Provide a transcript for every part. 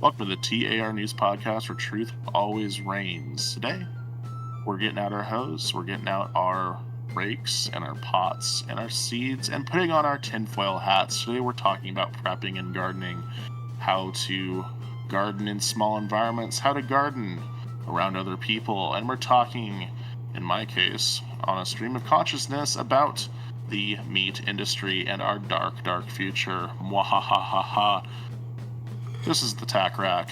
Welcome to the TAR News Podcast, where truth always reigns. Today, we're getting out our hose, we're getting out our rakes and our pots and our seeds and putting on our tinfoil hats. Today, we're talking about prepping and gardening, how to garden in small environments, how to garden around other people, and we're talking, in my case, on a stream of consciousness about the meat industry and our dark, dark future. Mwahahaha. This is the Tac Racc,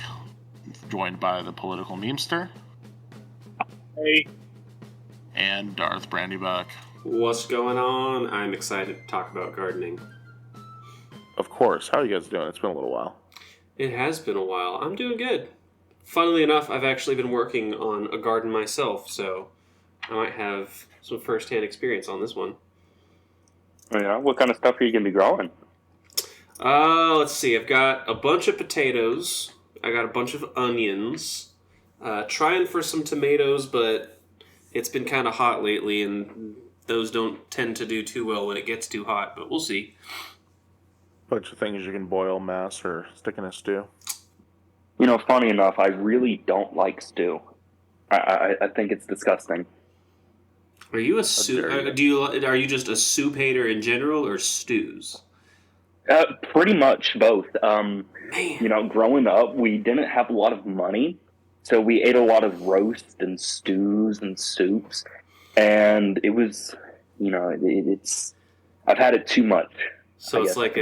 joined by the political memester. Hey. And Darth Brandybuck. What's going on? I'm excited to talk about gardening. Of course. How are you guys doing? It's been a little while. It has been a while. I'm doing good. Funnily enough, I've actually been working on a garden myself, so I might have some first-hand experience on this one. Yeah, what kind of stuff are you going to be growing? Let's see. I've got a bunch of potatoes. I got a bunch of onions. Trying for some tomatoes, but it's been kind of hot lately, and those don't tend to do too well when it gets too hot, but we'll see. Bunch of things you can boil, mash, or stick in a stew. You know, funny enough, I really don't like stew. I think it's disgusting. Are you a soup? Are you just a soup hater in general, or stews? Pretty much both. Man. You know, growing up, we didn't have a lot of money, so we ate a lot of roast and stews and soups, and it was, you know, it's. I've had it too much. So it's like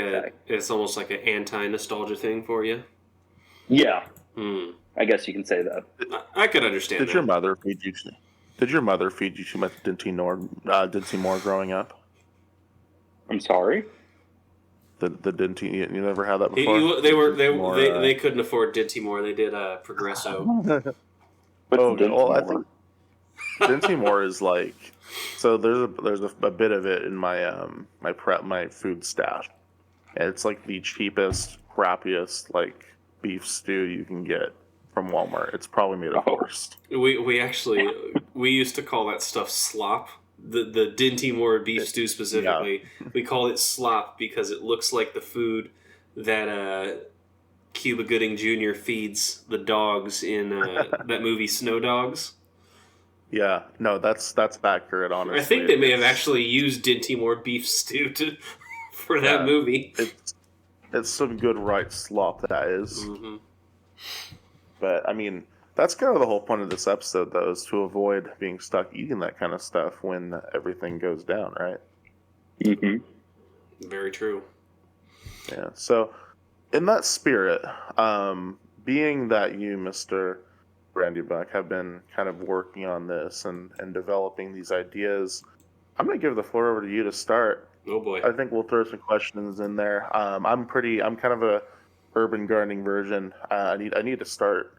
it's almost like an anti-nostalgia thing for you. Yeah. I guess you can say that. I could understand. Did your mother feed you? Did your mother feed you too much Dinty Moore growing up? I'm sorry. The Dinty, you never had that before? They couldn't afford Dinty Moore. They did Progresso. I think Dinty Moore is like, so there's a bit of it in my my food stash. And it's like the cheapest, crappiest like beef stew you can get from Walmart. It's probably made of horse. We used to call that stuff slop. The Dinty Moore beef stew specifically, we call it slop because it looks like the food that Cuba Gooding Jr. feeds the dogs in that movie Snow Dogs. Yeah, no, that's accurate. Honestly, I think they may have actually used Dinty Moore beef stew for that movie. It's some good right slop that is. Mm-hmm. But I mean, that's kind of the whole point of this episode, though, is to avoid being stuck eating that kind of stuff when everything goes down, right? Mm-hmm. Very true. Yeah. So, in that spirit, being that you, Mr. Brandybuck, have been kind of working on this and developing these ideas, I'm going to give the floor over to you to start. Oh boy! I think we'll throw some questions in there. I'm kind of a urban gardening version. I need to start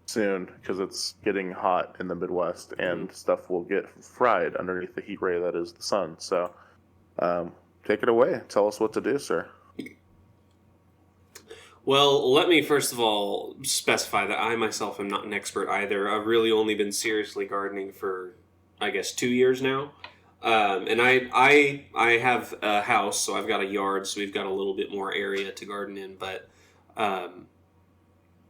soon because it's getting hot in the Midwest and stuff will get fried underneath the heat ray that is the sun. So take it away. Tell us what to do, sir. Well, let me first of all specify that I myself am not an expert either. I've really only been seriously gardening for, I guess, 2 years now. And I have a house, so I've got a yard, so we've got a little bit more area to garden in, but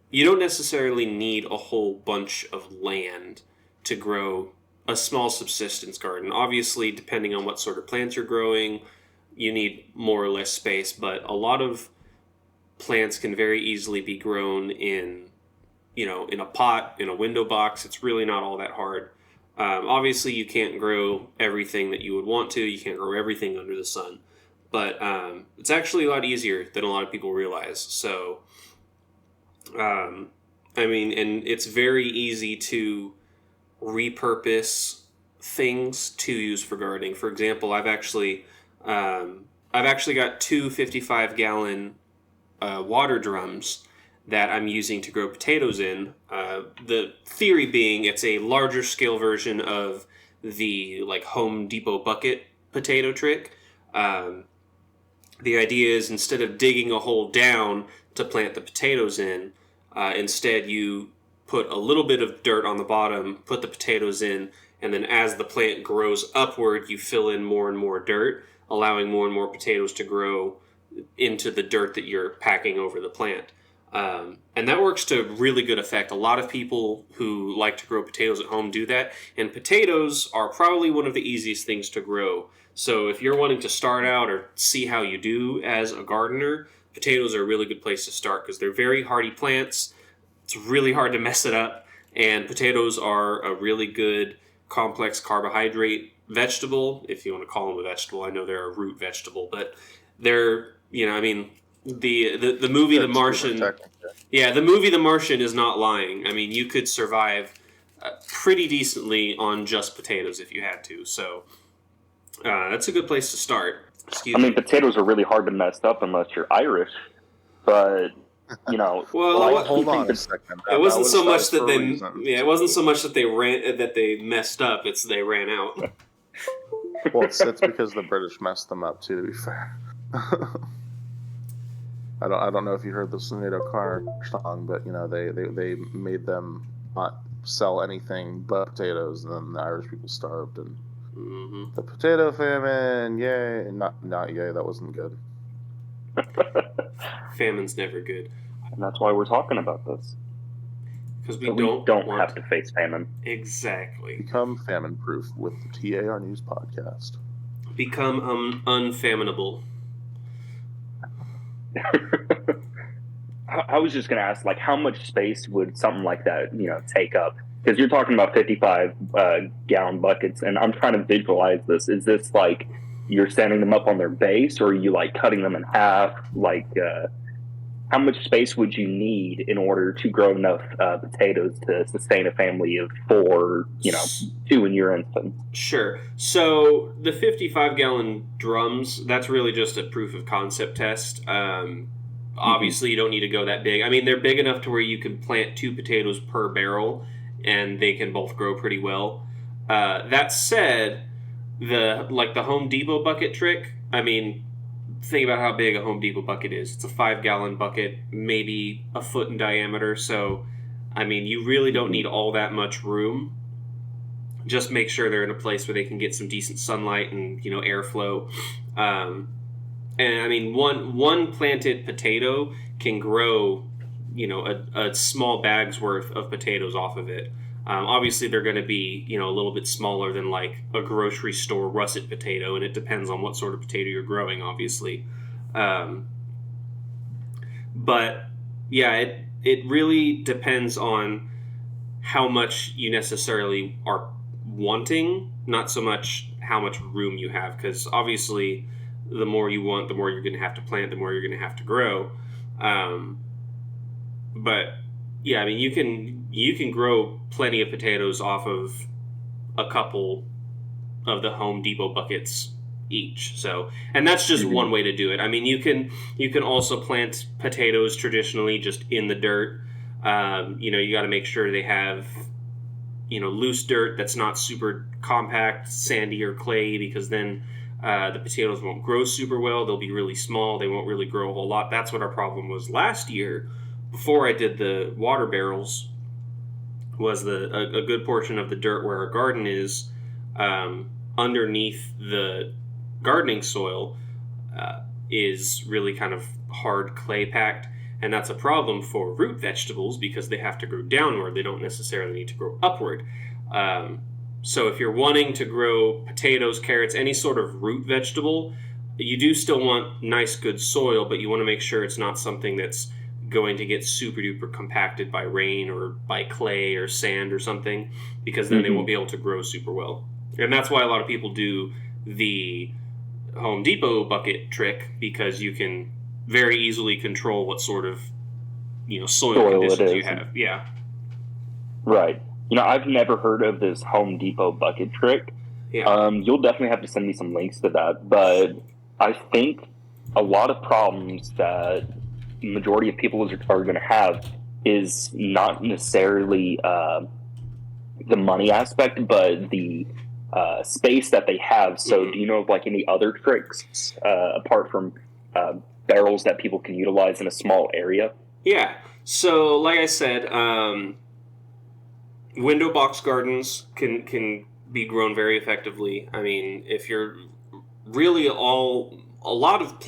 you don't necessarily need a whole bunch of land to grow a small subsistence garden. Obviously, depending on what sort of plants you're growing, you need more or less space, but a lot of plants can very easily be grown in a pot, in a window box. It's really not all that hard. Obviously, you can't grow everything that you would want to. You can't grow everything under the sun. But it's actually a lot easier than a lot of people realize. So, and it's very easy to repurpose things to use for gardening. For example, I've actually got two 55-gallon water drums that I'm using to grow potatoes in. The theory being it's a larger scale version of the Home Depot bucket potato trick. The idea is instead of digging a hole down to plant the potatoes in, instead you put a little bit of dirt on the bottom, put the potatoes in, and then as the plant grows upward, you fill in more and more dirt, allowing more and more potatoes to grow into the dirt that you're packing over the plant. And that works to really good effect. A lot of people who like to grow potatoes at home do that, and potatoes are probably one of the easiest things to grow. So if you're wanting to start out or see how you do as a gardener, potatoes are a really good place to start because they're very hardy plants. It's really hard to mess it up, and potatoes are a really good complex carbohydrate vegetable, if you want to call them a vegetable. I know they're a root vegetable, but they're, I mean, the movie The Martian. Yeah, the movie The Martian is not lying. I mean, you could survive pretty decently on just potatoes if you had to. So that's a good place to start. Potatoes are really hard to mess up unless you're Irish, but well, hold on a second. It wasn't so much that they, it wasn't so much that they messed up. It's they ran out. Well, it's because the British messed them up too. To be fair. I don't know if you heard the Sinead O'Connor song, but they made them not sell anything but potatoes, and then the Irish people starved, and the potato famine, yay! Not yay. That wasn't good. Famine's never good, and that's why we're talking about this. Because we don't have to face famine. Exactly. Become famine-proof with the TAR News podcast. Become unfaminable. I was just going to ask, how much space would something like that, take up? Because you're talking about 55-gallon buckets, and I'm trying to visualize this. Is this you're standing them up on their base, or are you cutting them in half? How much space would you need in order to grow enough potatoes to sustain a family of 4, 2 in your instance? Sure. So the 55-gallon drums, that's really just a proof of concept test. Obviously, you don't need to go that big. I mean, they're big enough to where you can plant 2 potatoes per barrel, and they can both grow pretty well. That said, the Home Depot bucket trick, I mean, think about how big a Home Depot bucket is. It's a 5-gallon bucket, maybe a foot in diameter. So, I mean, you really don't need all that much room. Just make sure they're in a place where they can get some decent sunlight and, airflow. And I mean, one planted potato can grow, a small bag's worth of potatoes off of it. Obviously, they're going to be, a little bit smaller than a grocery store russet potato, and it depends on what sort of potato you're growing, obviously. But yeah, it really depends on how much you necessarily are wanting, not so much how much room you have, because obviously the more you want, the more you're going to have to plant, the more you're going to have to grow. But yeah, I mean, you can grow plenty of potatoes off of a couple of the Home Depot buckets each. So, and that's just one way to do it. I mean, you can also plant potatoes traditionally just in the dirt. You got to make sure they have loose dirt that's not super compact, sandy or clay, because then the potatoes won't grow super well. They'll be really small. They won't really grow a whole lot. That's what our problem was last year. Before I did the water barrels, was a good portion of the dirt where our garden is underneath the gardening soil is really kind of hard clay packed, and that's a problem for root vegetables because they have to grow downward. They don't necessarily need to grow upward. So if you're wanting to grow potatoes, carrots, any sort of root vegetable, you do still want nice, good soil, but you want to make sure it's not something that's going to get super duper compacted by rain or by clay or sand or something, because then they won't be able to grow super well. And that's why a lot of people do the Home Depot bucket trick, because you can very easily control what sort of soil conditions you have. Yeah. Right. I've never heard of this Home Depot bucket trick. Yeah. You'll definitely have to send me some links to that. But I think a lot of problems that the majority of people are going to have is not necessarily the money aspect, but the space that they have. So do you know of any other tricks apart from barrels that people can utilize in a small area? Yeah. So like I said, window box gardens can be grown very effectively. I mean, if you're really a lot of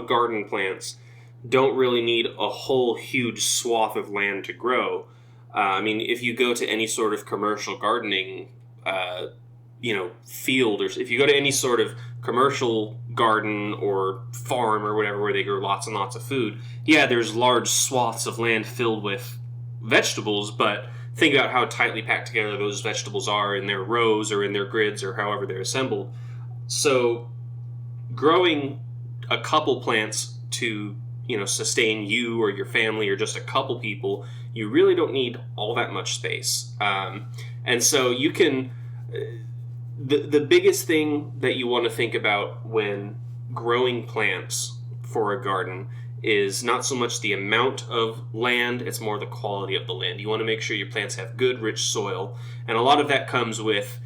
garden plants don't really need a whole huge swath of land to grow. I mean, if you go to any sort of commercial gardening, field, or if you go to any sort of commercial garden or farm or whatever where they grow lots and lots of food, yeah, there's large swaths of land filled with vegetables, but think about how tightly packed together those vegetables are in their rows or in their grids or however they're assembled. So growing a couple plants to sustain you or your family or just a couple people, you really don't need all that much space. And so you can the biggest thing that you want to think about when growing plants for a garden is not so much the amount of land, it's more the quality of the land. You want to make sure your plants have good, rich soil, and a lot of that comes with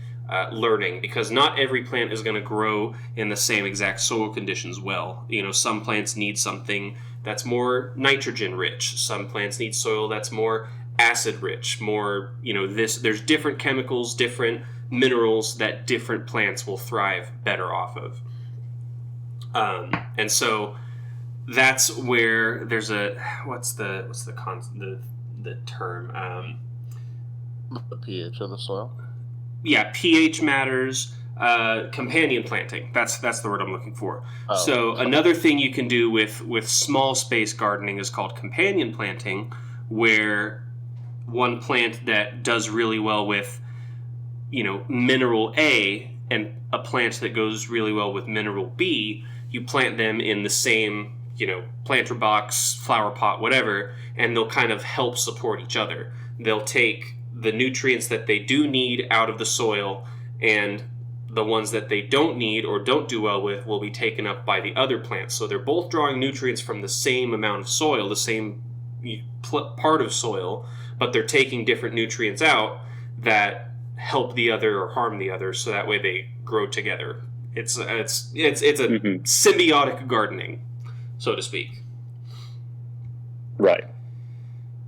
learning, because not every plant is going to grow in the same exact soil conditions well. Some plants need something that's more nitrogen rich. Some plants need soil that's more acid rich, more, there's different chemicals, different minerals that different plants will thrive better off of. And so that's where there's what's the term? The pH of the soil. Yeah, pH matters. Companion planting. That's the word I'm looking for. So another thing you can do with small space gardening is called companion planting, where one plant that does really well with mineral A and a plant that goes really well with mineral B, you plant them in the same planter box, flower pot, whatever, and they'll kind of help support each other. They'll take the nutrients that they do need out of the soil, and the ones that they don't need or don't do well with will be taken up by the other plants. So they're both drawing nutrients from the same amount of soil, the same part of soil, but they're taking different nutrients out that help the other or harm the other, so that way they grow together. It's a symbiotic gardening, so to speak. Right.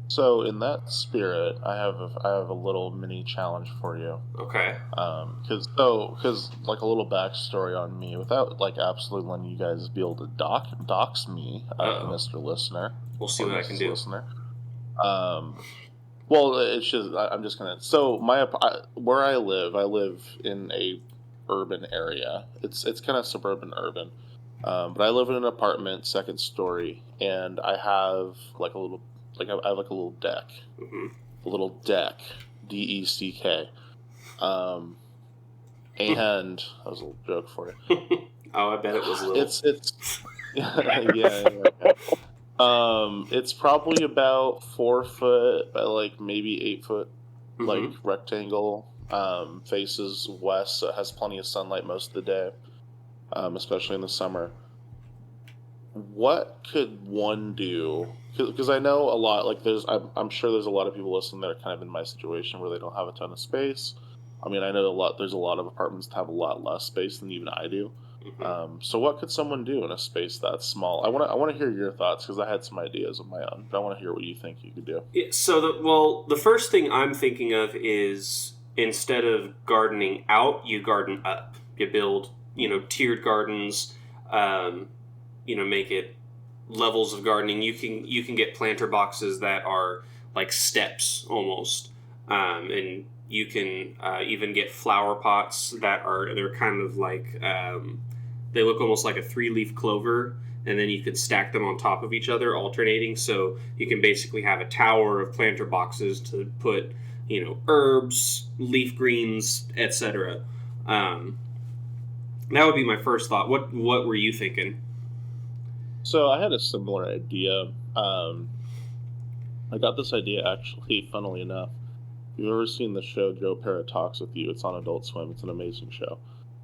So in that spirit, I have a little mini challenge for you. Okay. Because like a little backstory on me, without like absolutely letting you guys be able to dox me, Mr. Listener. We'll see what I can do. Listener. Well, it's just I'm just gonna. So where I live in a urban area. It's kind of suburban urban, but I live in an apartment, second story, and I have like a little. I have like a little deck, a little deck, DECK, and that was a little joke for you. Oh, I bet it was little. It's yeah. It's probably about 4 foot by like maybe 8 foot, like rectangle. Faces west, so it has plenty of sunlight most of the day, especially in the summer. What could one do? Because I know a lot. Like I'm sure there's a lot of people listening that are kind of in my situation where they don't have a ton of space. I mean, I know there's a lot of apartments that have a lot less space than even I do. So what could someone do in a space that small? I want to hear your thoughts, because I had some ideas of my own, but I want to hear what you think you could do. Yeah, so the first thing I'm thinking of is, instead of gardening out, you garden up. You build tiered gardens. Make it levels of gardening. You can get planter boxes that are like steps almost, and you can even get flower pots they're kind of like they look almost like a 3-leaf clover, and then you could stack them on top of each other, alternating. So you can basically have a tower of planter boxes to put herbs, leaf greens, etc. That would be my first thought. What were you thinking? So I had a similar idea. I got this idea actually, funnily enough. If you've ever seen the show Joe Parrott Talks With You, it's on Adult Swim. It's an amazing show.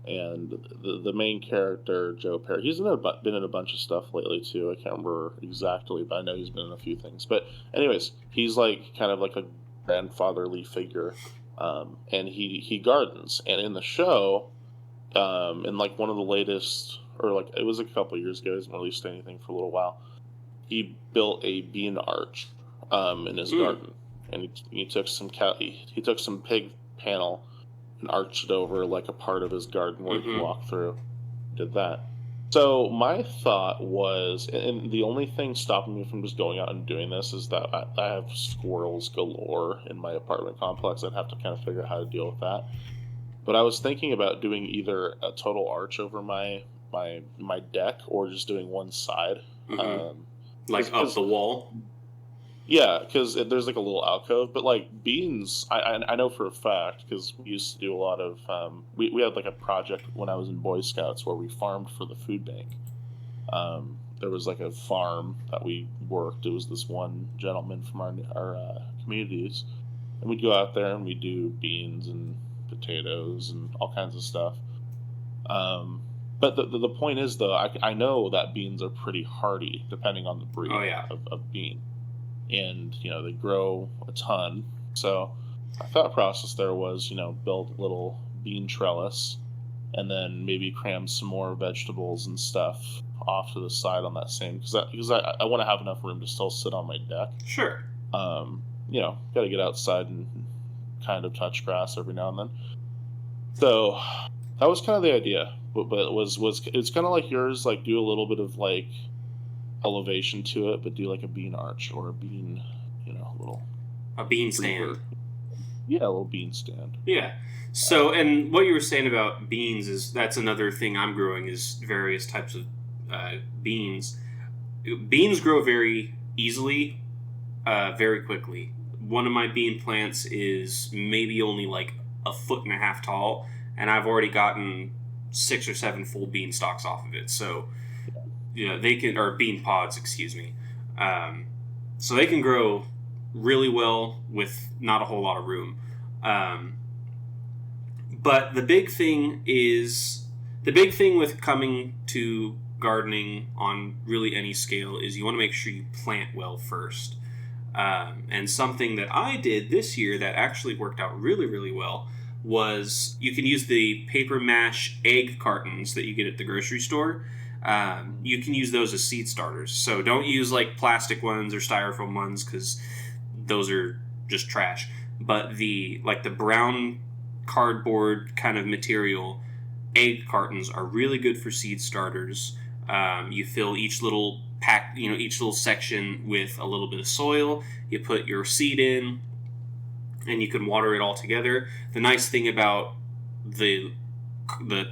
And the main character, Joe Parrott, he's been in a bunch of stuff lately too. I can't remember exactly, but I know he's been in a few things. But anyways, he's like kind of like a grandfatherly figure, and he gardens. And in the show, in like one of the latest, or like it was a couple years ago, he hasn't released anything for a little while, he built a bean arch in his garden, and he took some he took some pig panel and arched it over like a part of his garden where he could walk through. Did that. So my thought was, and the only thing stopping me from just going out and doing this is that I have squirrels galore in my apartment complex. I'd have to kind of figure out how to deal with that. But I was thinking about doing either a total arch over my deck or just doing one side. Like up the wall? Yeah, because there's like a little alcove. But like beans, I know for a fact, because we used to do a lot of, we had like a project when I was in Boy Scouts where we farmed for the food bank. There was like a farm that we worked. It was this one gentleman from our communities. And we'd go out there and we'd do beans and potatoes and all kinds of stuff. But the point is, though, I know that beans are pretty hardy depending on the breed of bean. And, they grow a ton. So our thought process there was, build a little bean trellis and then maybe cram some more vegetables and stuff off to the side on that same, because I want to have enough room to still sit on my deck. Sure. Got to get outside and kind of touch grass every now and then. So that was kind of the idea, but it's kind of like yours, like do a little bit of like elevation to it, but do like a bean arch or a bean, a bean stand. Yeah, a little bean stand. Yeah. So, and what you were saying about beans is that's another thing I'm growing is various types of beans. Beans grow very easily, very quickly. One of my bean plants is maybe only like 1.5 feet tall, and I've already gotten 6 or 7 full bean stalks off of it. So, they can, or bean pods, excuse me. So they can grow really well with not a whole lot of room. But the big thing with coming to gardening on really any scale is you want to make sure you plant well first. And something that I did this year that actually worked out really, really well was you can use the paper mache egg cartons that you get at the grocery store. You can use those as seed starters. So don't use like plastic ones or styrofoam ones because those are just trash. But the brown cardboard kind of material egg cartons are really good for seed starters. You fill each little each little section with a little bit of soil. You put your seed in, and you can water it all together. The nice thing about the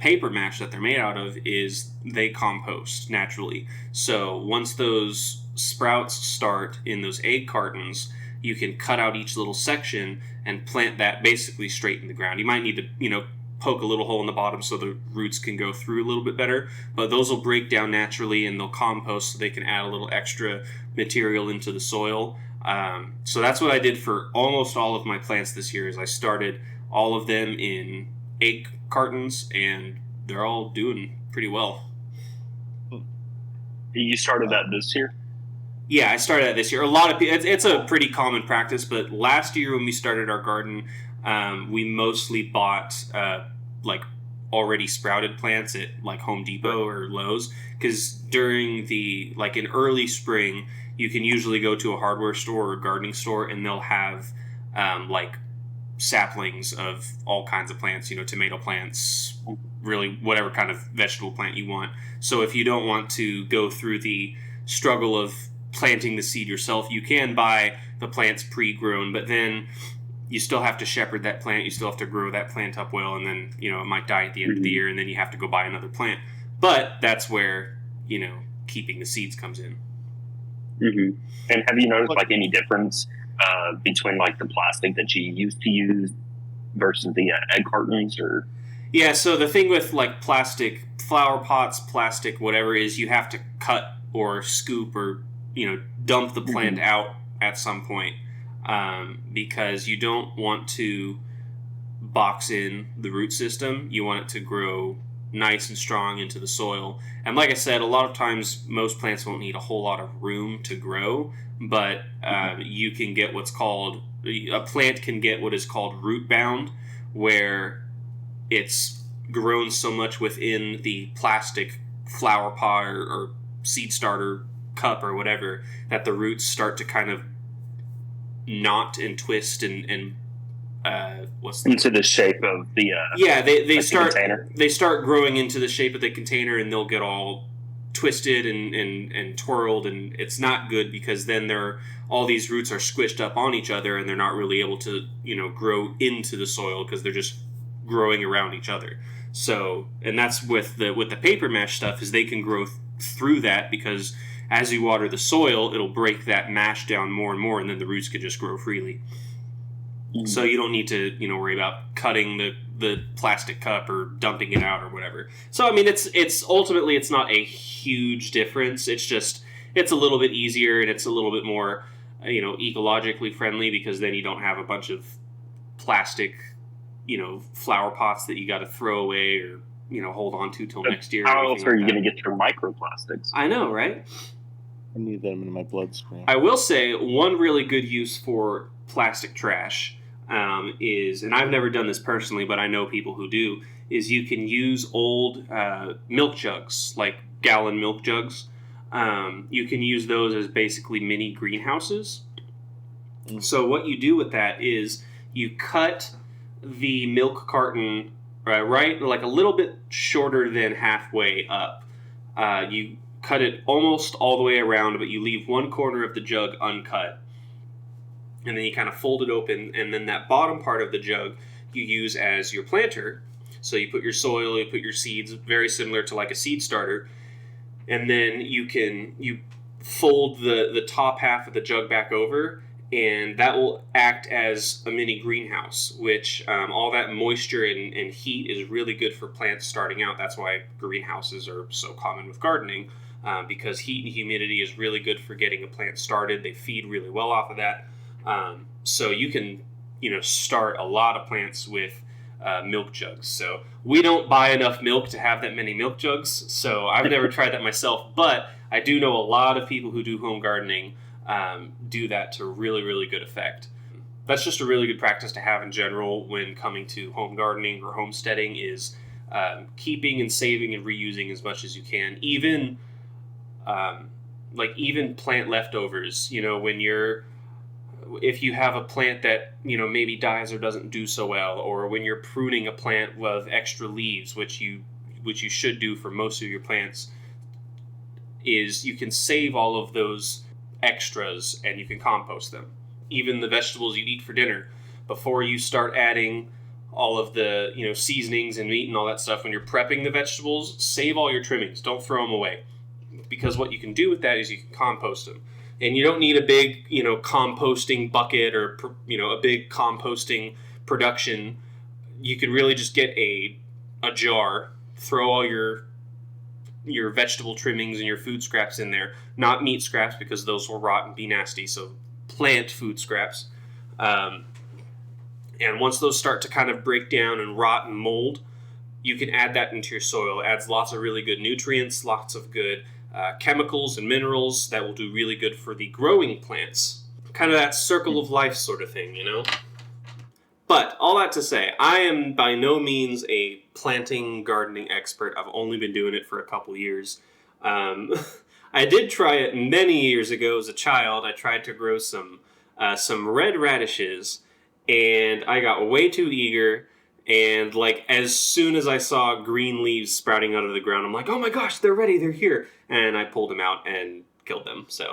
paper mache that they're made out of is they compost naturally. So once those sprouts start in those egg cartons, you can cut out each little section and plant that basically straight in the ground. You might need to, poke a little hole in the bottom so the roots can go through a little bit better, but those will break down naturally and they'll compost so they can add a little extra material into the soil. So that's what I did for almost all of my plants this year is I started all of them in egg cartons and they're all doing pretty well. You started that this year? Yeah, I started that this year. A lot of people, it's a pretty common practice, but last year when we started our garden, we mostly bought already sprouted plants at like Home Depot or Lowe's, because during in early spring, you can usually go to a hardware store or a gardening store and they'll have saplings of all kinds of plants, tomato plants, really whatever kind of vegetable plant you want. So if you don't want to go through the struggle of planting the seed yourself, you can buy the plants pre-grown, but then you still have to shepherd that plant, you still have to grow that plant up well, and then it might die at the end of the year, and then you have to go buy another plant. But that's where keeping the seeds comes in. Mm-hmm. And have you noticed any difference between the plastic that you used to use versus the egg cartons? Or yeah, so the thing with plastic flower pots, plastic whatever is you have to cut or scoop or dump the plant out at some point, because you don't want to box in the root system. You want it to grow nice and strong into the soil. And like I said, a lot of times most plants won't need a whole lot of room to grow, but you can get a plant can get what is called root bound, where it's grown so much within the plastic flower pot or seed starter cup or whatever that the roots start to kind of knot and twist and into the shape of the they start container. They start growing into the shape of the container, and they'll get all twisted and twirled, and it's not good because then all these roots are squished up on each other and they're not really able to, grow into the soil because they're just growing around each other. So, and that's with the paper mash stuff, is they can grow through that because as you water the soil, it'll break that mash down more and more, and then the roots could just grow freely. Mm-hmm. So you don't need to, worry about cutting the plastic cup or dumping it out or whatever. So, I mean, it's ultimately, it's not a huge difference. It's just, it's a little bit easier and it's a little bit more, ecologically friendly, because then you don't have a bunch of plastic, flower pots that you got to throw away or, hold on to till next year. How else are you going to get your microplastics? I know, right? I need them in my bloodstream. I will say one really good use for plastic trash is, and I've never done this personally, but I know people who do, is you can use old milk jugs, like gallon milk jugs. You can use those as basically mini greenhouses. Mm. So what you do with that is you cut the milk carton right, like a little bit shorter than halfway up. You cut it almost all the way around, but you leave one corner of the jug uncut. And then you kind of fold it open, and then that bottom part of the jug you use as your planter. So you put your soil, you put your seeds, very similar to like a seed starter. And then you fold the top half of the jug back over, and that will act as a mini greenhouse, which all that moisture and heat is really good for plants starting out. That's why greenhouses are so common with gardening, because heat and humidity is really good for getting a plant started. They feed really well off of that. So you can, start a lot of plants with milk jugs. So we don't buy enough milk to have that many milk jugs, so I've never tried that myself, but I do know a lot of people who do home gardening do that to really, really good effect. That's just a really good practice to have in general when coming to home gardening or homesteading, is keeping and saving and reusing as much as you can. Even plant leftovers, if you have a plant that, maybe dies or doesn't do so well, or when you're pruning a plant with extra leaves, which you should do for most of your plants, is you can save all of those extras and you can compost them. Even the vegetables you eat for dinner, before you start adding all of the, seasonings and meat and all that stuff, when you're prepping the vegetables, save all your trimmings. Don't throw them away. Because what you can do with that is you can compost them. And you don't need a big, composting bucket or, a big composting production. You can really just get a jar, throw all your vegetable trimmings and your food scraps in there. Not meat scraps, because those will rot and be nasty. So plant food scraps. And once those start to kind of break down and rot and mold, you can add that into your soil. It adds lots of really good nutrients, lots of good chemicals and minerals that will do really good for the growing plants. Kind of that circle of life sort of thing, But all that to say, I am by no means a planting gardening expert. I've only been doing it for a couple years. I did try it many years ago as a child. I tried to grow some red radishes, and I got way too eager. And as soon as I saw green leaves sprouting out of the ground, I'm like, oh my gosh, they're ready, they're here. And I pulled them out and killed them. So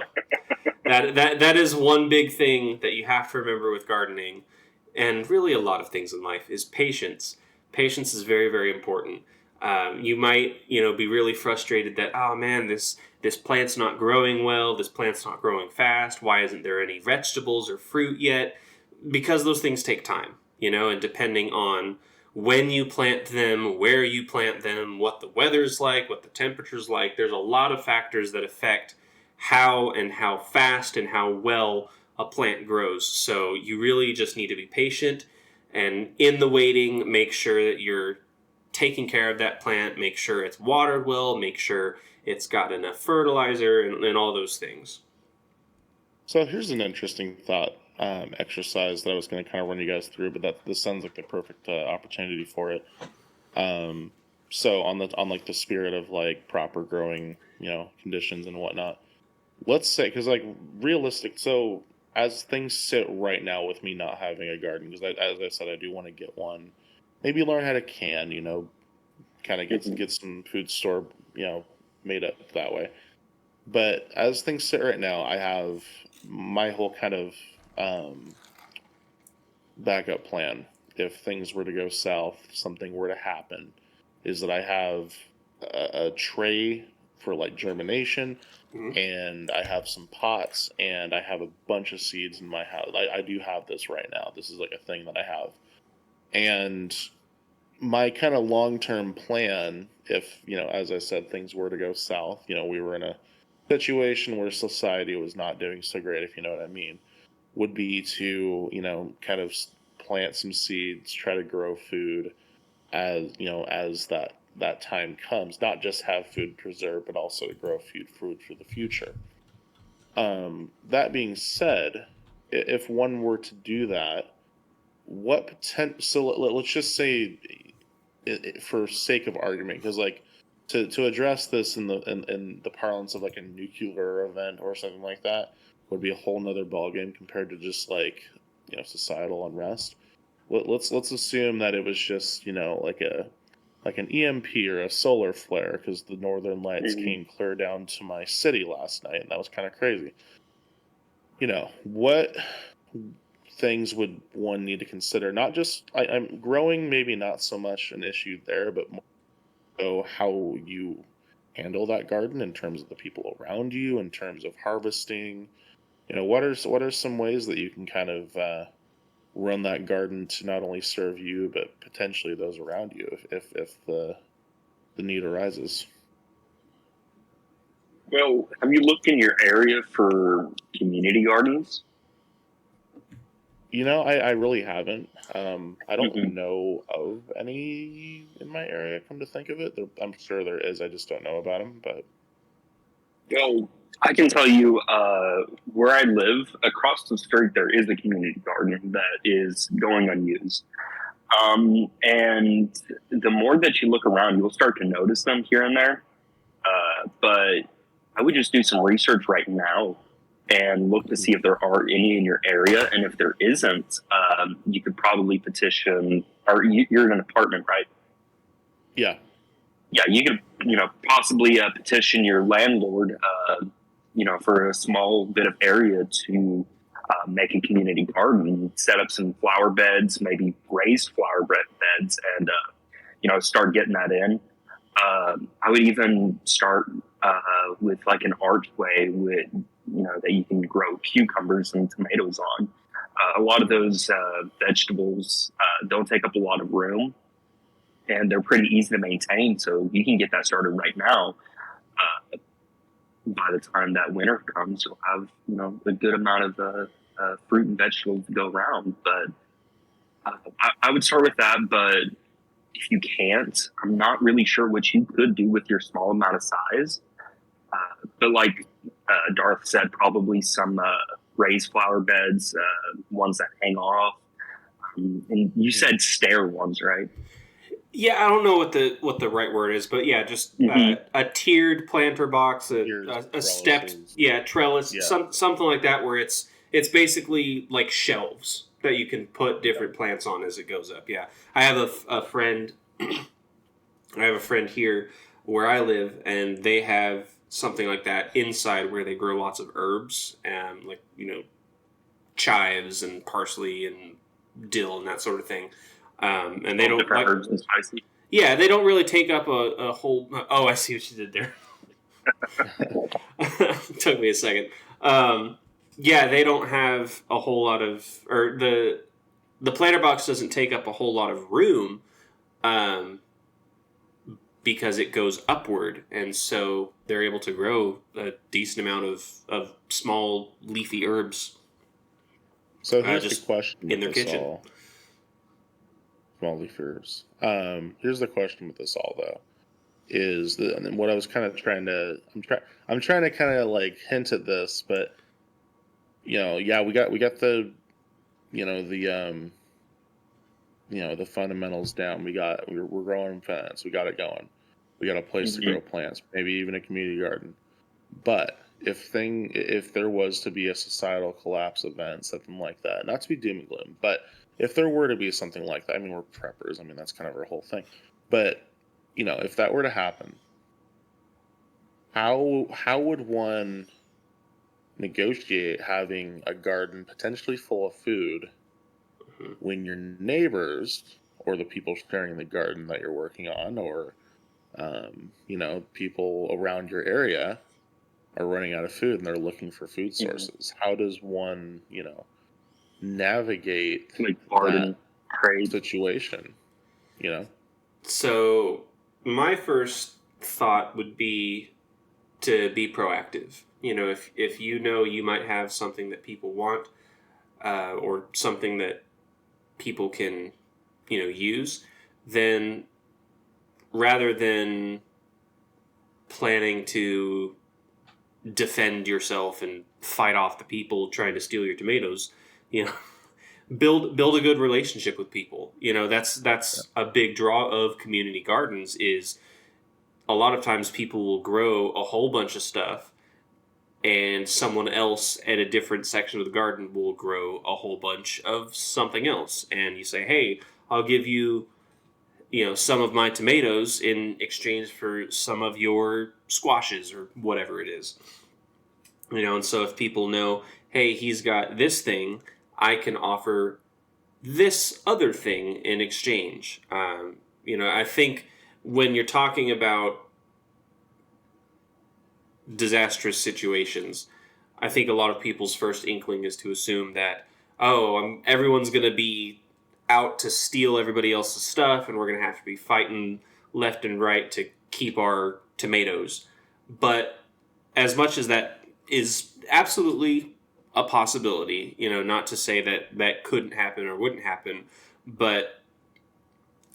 that is one big thing that you have to remember with gardening, and really a lot of things in life, is patience. Patience is very, very important. You might, be really frustrated that, oh man, this plant's not growing well, this plant's not growing fast, why isn't there any vegetables or fruit yet? Because those things take time, and depending on when you plant them, where you plant them, what the weather's like, what the temperature's like, there's a lot of factors that affect how fast and how well a plant grows. So you really just need to be patient, and in the waiting, make sure that you're taking care of that plant, make sure it's watered well, make sure it's got enough fertilizer and all those things. So here's an interesting thought exercise that I was going to kind of run you guys through, but this sounds like the perfect opportunity for it. So on the spirit of proper growing, conditions and whatnot, let's say, because realistic. So as things sit right now with me not having a garden, because as I said, I do want to get one. Maybe learn how to can, kind of get some food store, made up that way. But as things sit right now, I have my whole kind of backup plan if things were to go south, something were to happen, is that I have a tray for like germination, and I have some pots, and I have a bunch of seeds in my house. I do have this right now. This is like a thing that I have. And my kind of long-term plan, if, as I said, things were to go south, we were in a situation where society was not doing so great, if you know what I mean, would be to, kind of plant some seeds, try to grow food as that time comes, not just have food preserved, but also to grow food for the future. That being said, if one were to do that, what potential? So let's just say, for sake of argument, because like to address this in the parlance of like a nuclear event or something like that would be a whole nother ballgame compared to just like societal unrest. Let's assume that it was just like an EMP or a solar flare because the northern lights came clear down to my city last night, and that was kind of crazy. What things would one need to consider? Not just I'm growing, maybe not so much an issue there, but more so how you handle that garden in terms of the people around you, in terms of harvesting. What are some ways that you can kind of run that garden to not only serve you but potentially those around you if the need arises? Well, have you looked in your area for community gardens? I really haven't. I don't know of any in my area, come to think of it. I'm sure there is. I just don't know about them. But Well, I can tell you, where I live, across the street, there is a community garden that is going unused. And the more that you look around, you'll start to notice them here and there. But I would just do some research right now and look to see if there are any in your area. And if there isn't, you could probably petition, or you're in an apartment, right? Yeah. Yeah, you could, possibly petition your landlord, for a small bit of area to make a community garden, set up some flower beds, maybe raised flower beds, and, start getting that in. I would even start with like an archway with, that you can grow cucumbers and tomatoes on. A lot of those vegetables don't take up a lot of room, and they're pretty easy to maintain. So you can get that started right now. By the time that winter comes, you'll have, a good amount of fruit and vegetables to go around. But I would start with that. But if you can't, I'm not really sure what you could do with your small amount of size. But like Darth said, probably some raised flower beds, ones that hang off. And you said stair ones, right? Yeah, I don't know what the right word is, but yeah, just a tiered planter box, a stepped, trellis, something like that, where it's basically like shelves that you can put different plants on as it goes up. Yeah, I have a friend. I have a friend here where I live, and they have something like that inside where they grow lots of herbs, and like chives and parsley and dill and that sort of thing. And they don't different herbs and spices. Yeah, they don't really take up a whole. Oh, I see what you did there. Took me a second. Yeah, they don't have a whole lot of, or the planter box doesn't take up a whole lot of room, because it goes upward, and so they're able to grow a decent amount of small leafy herbs. So here's the question in their kitchen. All. Small leaf herbs. Here's the question with this all, though, and what I was kind of trying to, I'm trying to kind of like hint at this, but we got the, the fundamentals down. We're growing plants. We got it going. We got a place to grow plants, maybe even a community garden. But if there was to be a societal collapse event, something like that, not to be doom and gloom, but if there were to be something like that, I mean, we're preppers. I mean, that's kind of our whole thing. But, if that were to happen, how would one negotiate having a garden potentially full of food when your neighbors or the people sharing the garden that you're working on, or people around your area are running out of food and they're looking for food sources? How does one, navigate like garden trade situation? So my first thought would be to be proactive. If you might have something that people want, or something that people can, use, then rather than planning to defend yourself and fight off the people trying to steal your tomatoes, build a good relationship with people. That's a big draw of community gardens. Is a lot of times people will grow a whole bunch of stuff, and someone else at a different section of the garden will grow a whole bunch of something else, and you say, hey, I'll give you some of my tomatoes in exchange for some of your squashes or whatever it is. And so if people know, hey, he's got this thing, I can offer this other thing in exchange. I think when you're talking about disastrous situations, I think a lot of people's first inkling is to assume that, everyone's going to be out to steal everybody else's stuff, and we're going to have to be fighting left and right to keep our tomatoes. But as much as that is absolutely a possibility, not to say that couldn't happen or wouldn't happen, but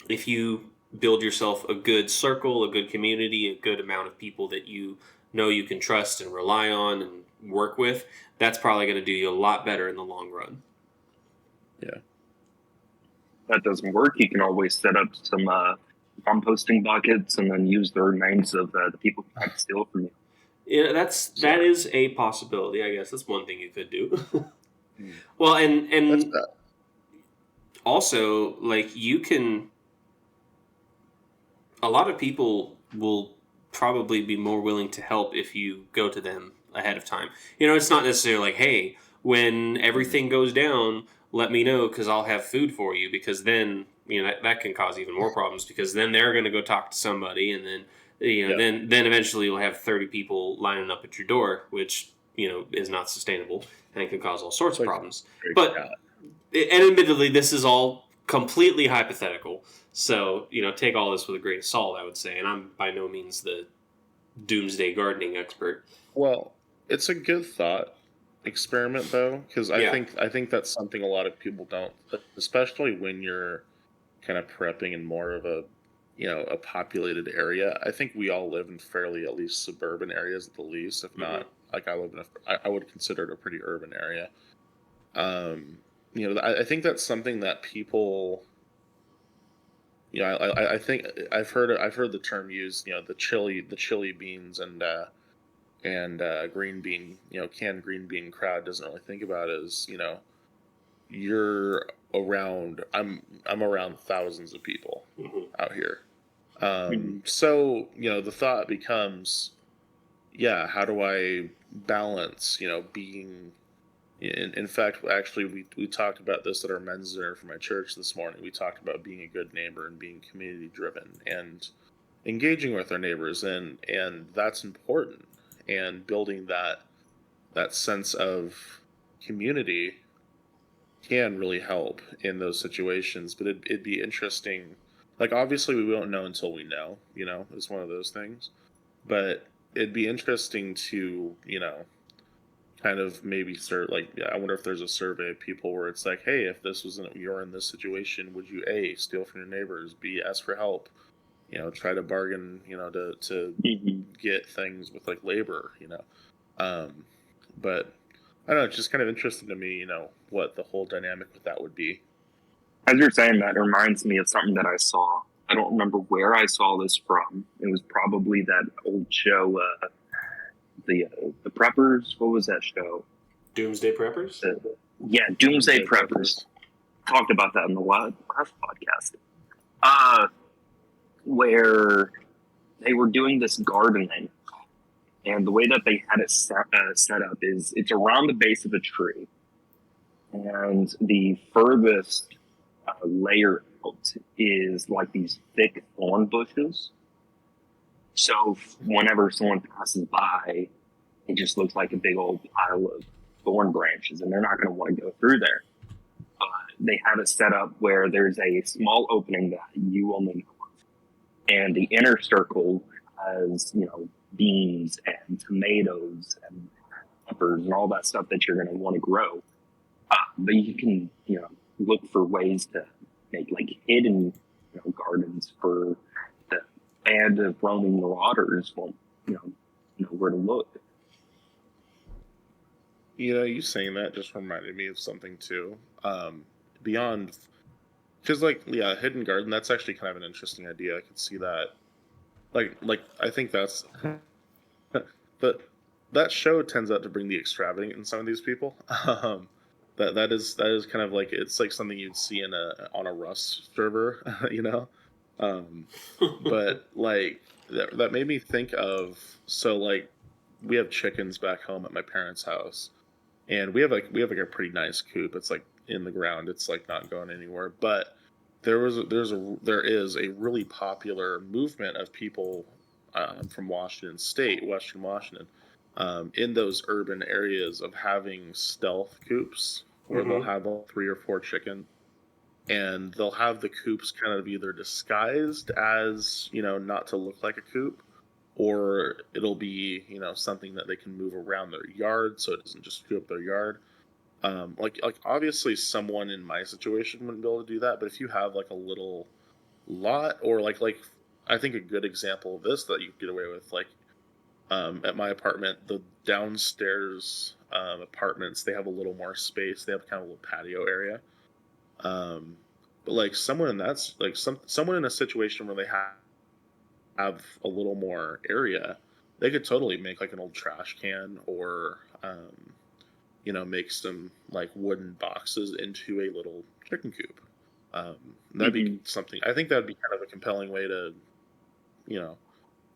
if you build yourself a good circle, a good community, a good amount of people that you can trust and rely on and work with, that's probably going to do you a lot better in the long run. Yeah. That doesn't work, you can always set up some composting buckets and then use the remains of the people who tried to steal from you. Yeah, that is a possibility. I guess that's one thing you could do. Well, and also, like, you can. A lot of people will probably be more willing to help if you go to them ahead of time. It's not necessarily like, hey, when everything goes down, let me know because I'll have food for you. Because then, that can cause even more problems, because then they're going to go talk to somebody, and then, then eventually you'll have 30 people lining up at your door, which, is not sustainable and can cause all sorts of problems. But, and admittedly, this is all completely hypothetical. So, take all this with a grain of salt, I would say. And I'm by no means the doomsday gardening expert. Well, it's a good thought experiment, though, because I think that's something a lot of people don't, especially when you're kind of prepping in more of a populated area. I think we all live in fairly, at least, suburban areas at the least, if not, like, I live in I would consider it a pretty urban area. I think that's something that people, I think I've heard the term used, the chili beans and green bean, canned green bean crowd doesn't really think about it as, you're around, I'm around thousands of people out here. So, the thought becomes, how do I balance, being, in fact, actually, we talked about this at our men's dinner for my church this morning. We talked about being a good neighbor and being community driven and engaging with our neighbors, and that's important. And building that sense of community can really help in those situations. But it'd be interesting. Like, obviously, we won't know until we know. It's one of those things. But it'd be interesting to kind of maybe I wonder if there's a survey of people where it's like, hey, if you're in this situation, would you A, steal from your neighbors, B, ask for help, try to bargain, to get things with, like, labor, but I don't know, it's just kind of interesting to me, what the whole dynamic with that would be. As you're saying that, it reminds me of something that I saw. I don't remember where I saw this from. It was probably that old show, the Preppers. What was that show? Doomsday Preppers? Doomsday Preppers. Talked about that in the last podcast. Where they were doing this gardening, And the way that they had it set up is it's around the base of a tree. And the furthest layer out is like these thick thorn bushes. So whenever someone passes by, it just looks like a big old pile of thorn branches, and they're not going to want to go through there. They have it set up where there's a small opening that you only know of, and the inner circle has, beans and tomatoes and peppers and all that stuff that you're going to want to grow. But you can, look for ways to make like hidden, gardens for the band of roaming marauders won't, know where to look. You saying that just reminded me of something too. Beyond, because hidden garden. That's actually kind of an interesting idea. I could see that. Like I think that's, but that show tends out to bring the extravagant in some of these people. That is kind of like, it's like something you'd see on a Rust server, but like that made me think of, so like we have chickens back home at my parents' house, and we have like a pretty nice coop. It's like in the ground. It's like not going anywhere. But there is a really popular movement of people from Washington State, Western Washington, in those urban areas of having stealth coops where they'll have 3 or 4 chickens, and they'll have the coops kind of either disguised as, not to look like a coop, or it'll be, something that they can move around their yard so it doesn't just screw up their yard. Like obviously someone in my situation wouldn't be able to do that, but if you have like a little lot, or like I think a good example of this that you get away with, like at my apartment, the downstairs apartments, they have a little more space. They have kind of a little patio area. But like someone in that's like someone in a situation where they have a little more area, they could totally make like an old trash can, or make some like wooden boxes into a little chicken coop. That'd be something. I think that'd be kind of a compelling way to,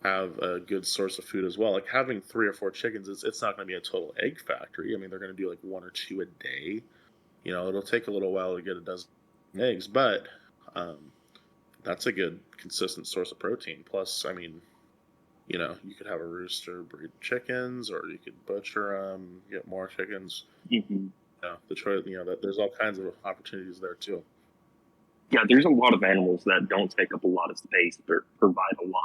have a good source of food as well. Like having 3 or 4 chickens, it's not going to be a total egg factory. I mean, they're going to do like 1 or 2 a day. It'll take a little while to get a dozen eggs, but that's a good consistent source of protein. Plus, I mean, you could have a rooster breed chickens, or you could butcher them, get more chickens. The choice, that there's all kinds of opportunities there too. Yeah, there's a lot of animals that don't take up a lot of space, but provide a lot.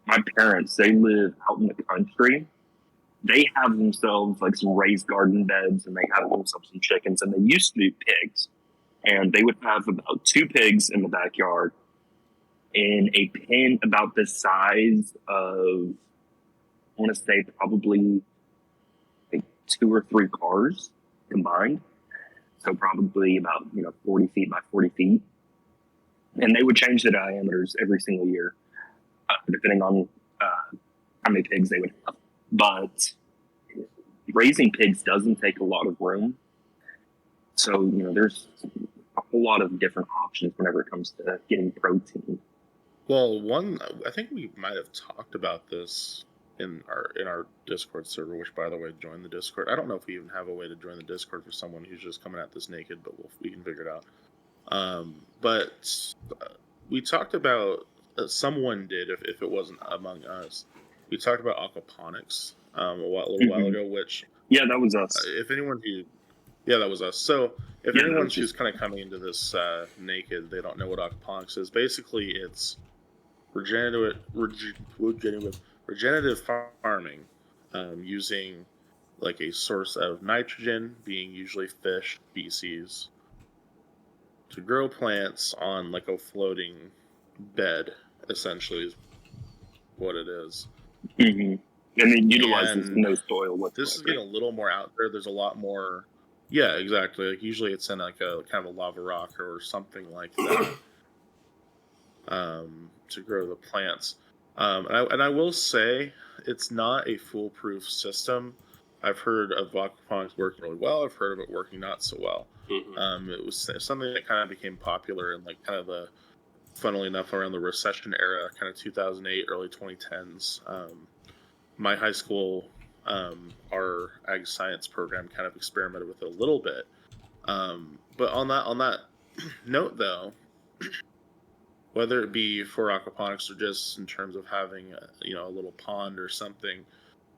My parents, they live out in the country. They have themselves like some raised garden beds, and they have themselves some chickens, and they used to do pigs. And they would have about 2 pigs in the backyard in a pen about the size of, I want to say probably like 2 or 3 cars combined. So probably about, 40 feet by 40 feet. And they would change the diameters every single year, depending on how many pigs they would have. But raising pigs doesn't take a lot of room. So, there's a whole lot of different options whenever it comes to getting protein. Well, I think we might have talked about this in our Discord server, which, by the way, join the Discord. I don't know if we even have a way to join the Discord for someone who's just coming at this naked, but we can figure it out. But we talked about, someone did, if it wasn't among us, we talked about aquaponics a little while ago, which... Yeah, that was us. That was us. So if anyone who's kind of coming into this naked, they don't know what aquaponics is. Basically, it's regenerative farming, using like a source of nitrogen, being usually fish species, to grow plants on like a floating bed, essentially, is what it is. And it utilizes no soil whatsoever. This is getting a little more out there. There's a lot more. Yeah, exactly. Like usually it's in like a kind of a lava rock or something like that, to grow the plants. And I will say it's not a foolproof system. I've heard of aquaponics working really well. I've heard of it working not so well. It was something that kind of became popular in like kind of the, funnily enough, around the recession era, kind of 2008, early 2010s. my high school, our ag science program kind of experimented with it a little bit. But on that note, though, whether it be for aquaponics or just in terms of having a little pond or something,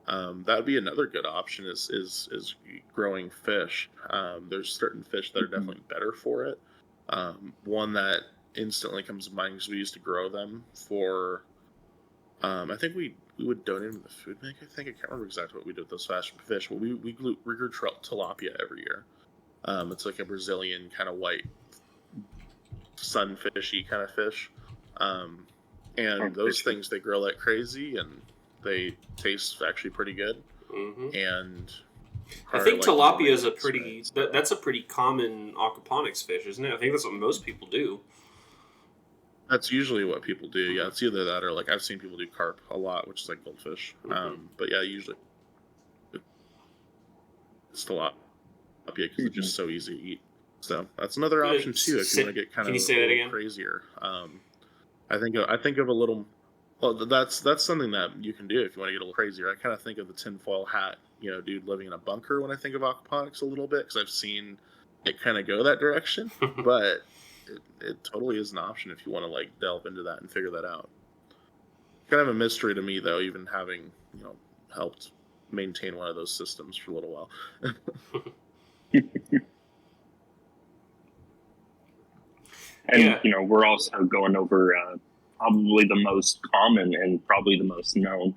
that would be another good option. Is growing fish. There's certain fish that are definitely better for it. One that instantly comes to mind because we used to grow them for. I think we would donate them to the food bank. I can't remember exactly what we did with those fish, but we grew tilapia every year. It's like a Brazilian kind of white sunfishy kind of fish. And those things, they grow like crazy and they taste actually pretty good. Mm-hmm. And I think tilapia is that's a pretty common aquaponics fish, isn't it? I think that's what most people do. That's usually what people do. Yeah, it's either that or like I've seen people do carp a lot, which is like goldfish. But yeah, usually it's tilapia because it's just so easy to eat. So that's another option too if you want to get kind of a little crazier. I think of a little. Well, that's something that you can do if you want to get a little crazier. I kind of think of the tinfoil hat, dude living in a bunker when I think of aquaponics a little bit because I've seen it kind of go that direction. But it totally is an option if you want to like delve into that and figure that out. Kind of a mystery to me though, even having helped maintain one of those systems for a little while. And we're also going over probably the most common and probably the most known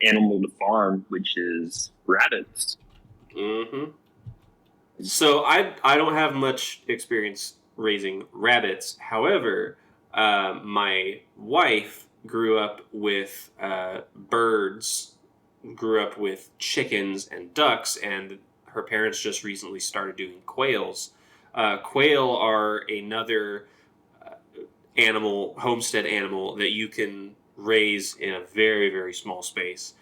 animal to farm, which is rabbits. Mm-hmm. So I don't have much experience raising rabbits. However, my wife grew up with birds, grew up with chickens and ducks, and her parents just recently started doing quails. Quail are another homestead animal that you can raise in a very, very small space.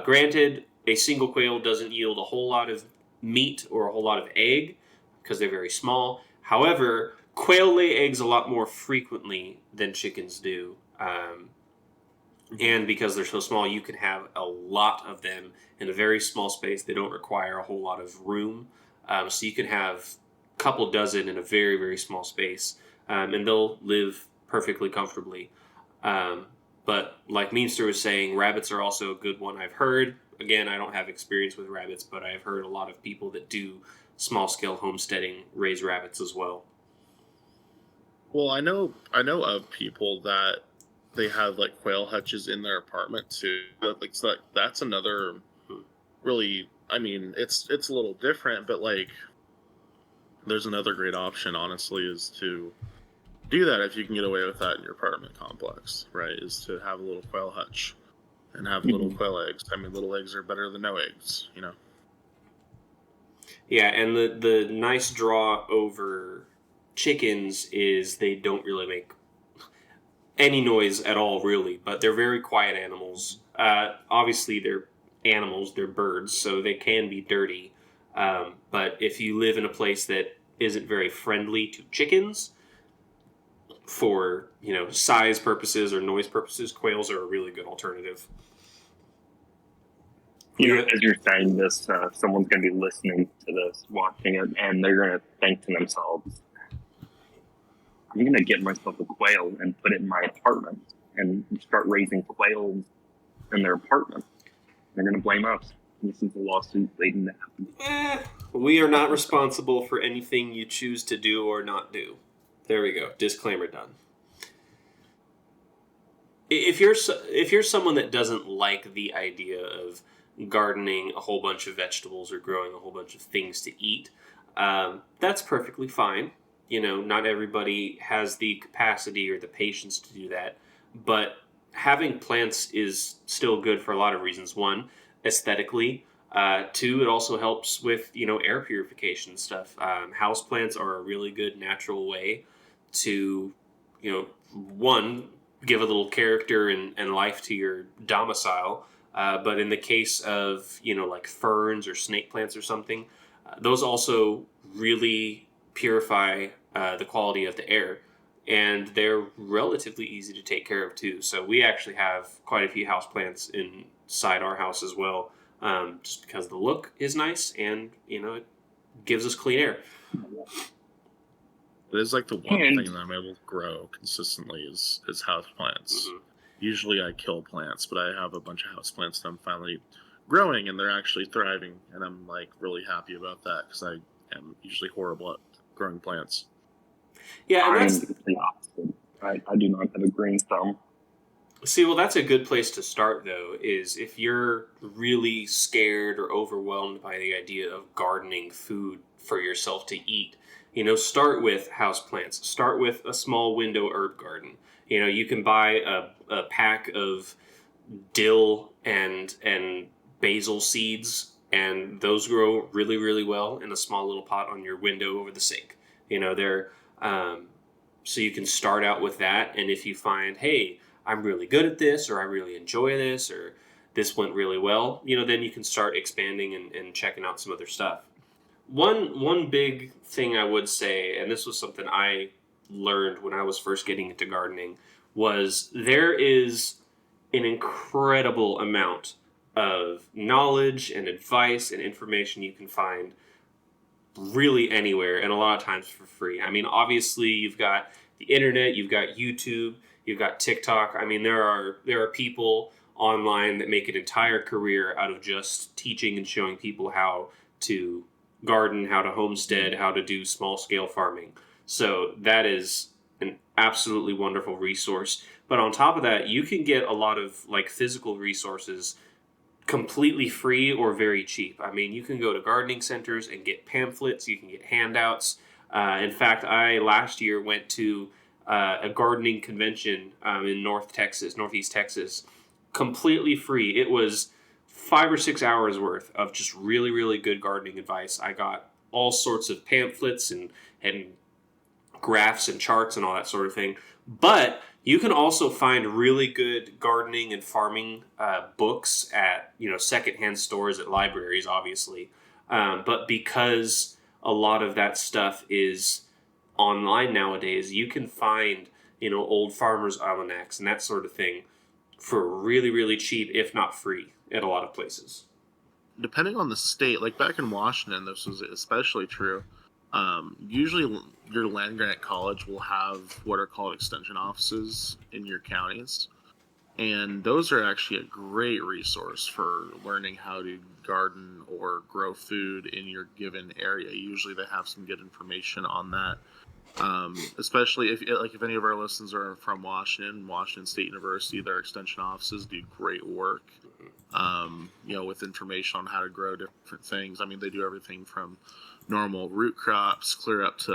Granted, a single quail doesn't yield a whole lot of meat or a whole lot of egg because they're very small. However, quail lay eggs a lot more frequently than chickens do. And because they're so small, you can have a lot of them in a very small space. They don't require a whole lot of room. So you can have a couple dozen in a very, very small space. And they'll live perfectly comfortably. But like Memester was saying, rabbits are also a good one. I've heard, again, I don't have experience with rabbits, but I've heard a lot of people that do small-scale homesteading raise rabbits as well. Well, I know of people that they have like quail hutches in their apartment too. So that's another really. I mean, it's a little different, but like, there's another great option. Honestly, is to do that if you can get away with that in your apartment complex, right? Is to have a little quail hutch and have little quail eggs. I mean, little eggs are better than no eggs, Yeah, and the nice draw over chickens is they don't really make any noise at all, really, but they're very quiet animals. Obviously, they're animals, they're birds, so they can be dirty. But if you live in a place that isn't very friendly to chickens, for size purposes or noise purposes, quails are a really good alternative. As you're saying this, someone's going to be listening to this, watching it, and they're going to think to themselves, I'm going to get myself a quail and put it in my apartment and start raising quails in their apartment. They're going to blame us. This is a lawsuit waiting to happen. We are not responsible for anything you choose to do or not do. There we go. Disclaimer done. If you're someone that doesn't like the idea of gardening a whole bunch of vegetables or growing a whole bunch of things to eat, that's perfectly fine. Not everybody has the capacity or the patience to do that. But having plants is still good for a lot of reasons. One, aesthetically. Two, it also helps with, air purification stuff. Houseplants are a really good natural way to, one, give a little character and life to your domicile. But in the case of, like ferns or snake plants or something, those also really purify the quality of the air. And they're relatively easy to take care of too. So we actually have quite a few houseplants in outside our house as well, just because the look is nice and, it gives us clean air. It is like the one thing that I'm able to grow consistently is house plants. Mm-hmm. Usually I kill plants, but I have a bunch of house plants that I'm finally growing, and they're actually thriving, and I'm like really happy about that because I am usually horrible at growing plants. Yeah, and I'm the opposite. I do not have a green thumb. See, well, that's a good place to start, though, is if you're really scared or overwhelmed by the idea of gardening food for yourself to eat, start with houseplants. Start with a small window herb garden. You can buy a pack of dill and basil seeds, and those grow really, really well in a small little pot on your window over the sink. So you can start out with that, and if you find, hey, I'm really good at this, or I really enjoy this, or this went really well, then you can start expanding and checking out some other stuff. One big thing I would say, and this was something I learned when I was first getting into gardening, was there is an incredible amount of knowledge and advice and information you can find really anywhere, and a lot of times for free. I mean, obviously you've got the internet, you've got YouTube, you've got TikTok. I mean, there are people online that make an entire career out of just teaching and showing people how to garden, how to homestead, how to do small scale farming. So that is an absolutely wonderful resource. But on top of that, you can get a lot of like physical resources completely free or very cheap. I mean, you can go to gardening centers and get pamphlets, you can get handouts. In fact, I last year went to a gardening convention in Northeast Texas, completely free. It was 5 or 6 hours worth of just really, really good gardening advice. I got all sorts of pamphlets and graphs and charts and all that sort of thing. But you can also find really good gardening and farming books at secondhand stores, at libraries, obviously. But because a lot of that stuff is online nowadays, you can find old farmers' almanacs and that sort of thing for really, really cheap, if not free, at a lot of places. Depending on the state, like back in Washington, this was especially true. Usually your land-grant college will have what are called extension offices in your counties, and those are actually a great resource for learning how to garden or grow food in your given area. Usually they have some good information on that, especially if any of our listeners are from Washington State University. Their extension offices do great work, with information on how to grow different things. I mean, they do everything from normal root crops clear up to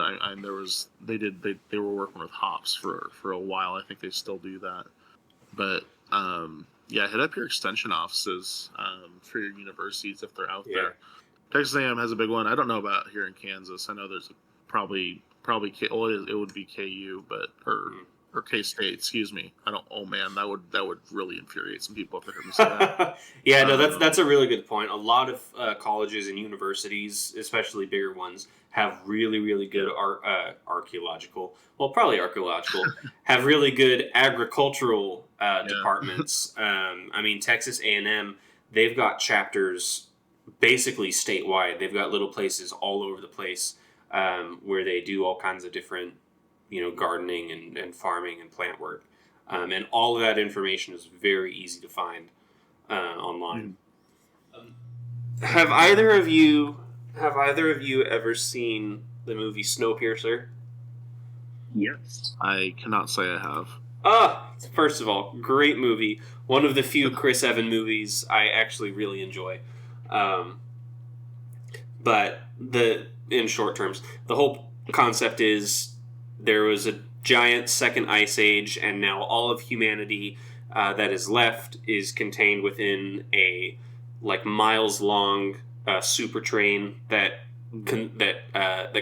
they were working with hops for a while. I think they still do that, but hit up your extension offices for your universities if they're out there. Texas A&M has a big one. I don't know about here in Kansas. I know there's probably it would be KU, but or K-State, excuse me. That would really infuriate some people if they heard me say that. Yeah, no, that's a really good point. A lot of colleges and universities, especially bigger ones, have really, really good archaeological, have really good agricultural departments. I mean, Texas A&M, they've got chapters basically statewide. They've got little places all over the place where they do all kinds of different gardening and farming and plant work. And all of that information is very easy to find online. Have either of you ever seen the movie Snowpiercer? Yes. I cannot say I have. First of all, great movie. One of the few Chris Evans movies I actually really enjoy. But in short terms, the whole concept is there was a giant second ice age, and now all of humanity that is left is contained within a miles long super train that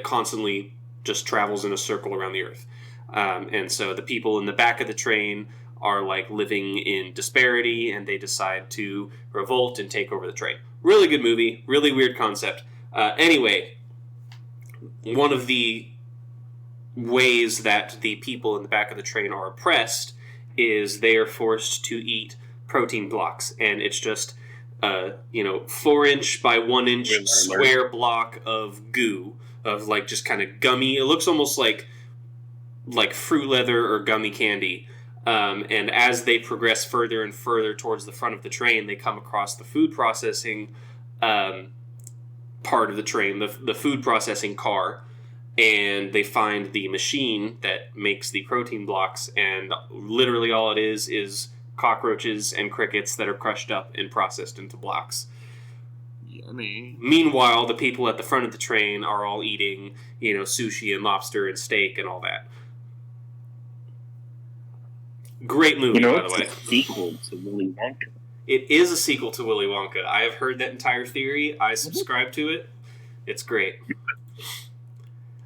constantly just travels in a circle around the earth. And so the people in the back of the train are living in disparity, and they decide to revolt and take over the train. Really good movie, really weird concept. Anyway, one of the ways that the people in the back of the train are oppressed is they are forced to eat protein blocks, and it's just 4-inch by 1-inch square block of goo of like just kind of gummy. It looks almost like fruit leather or gummy candy. And as they progress further and further towards the front of the train, they come across the food processing part of the train, the food processing car, and they find the machine that makes the protein blocks, and literally all it is cockroaches and crickets that are crushed up and processed into blocks. Yummy. Meanwhile, the people at the front of the train are all eating, sushi and lobster and steak and all that. Great movie, by the way. It's a sequel to Willy Wonka. It is a sequel to Willy Wonka. I have heard that entire theory. I subscribe to it. It's great.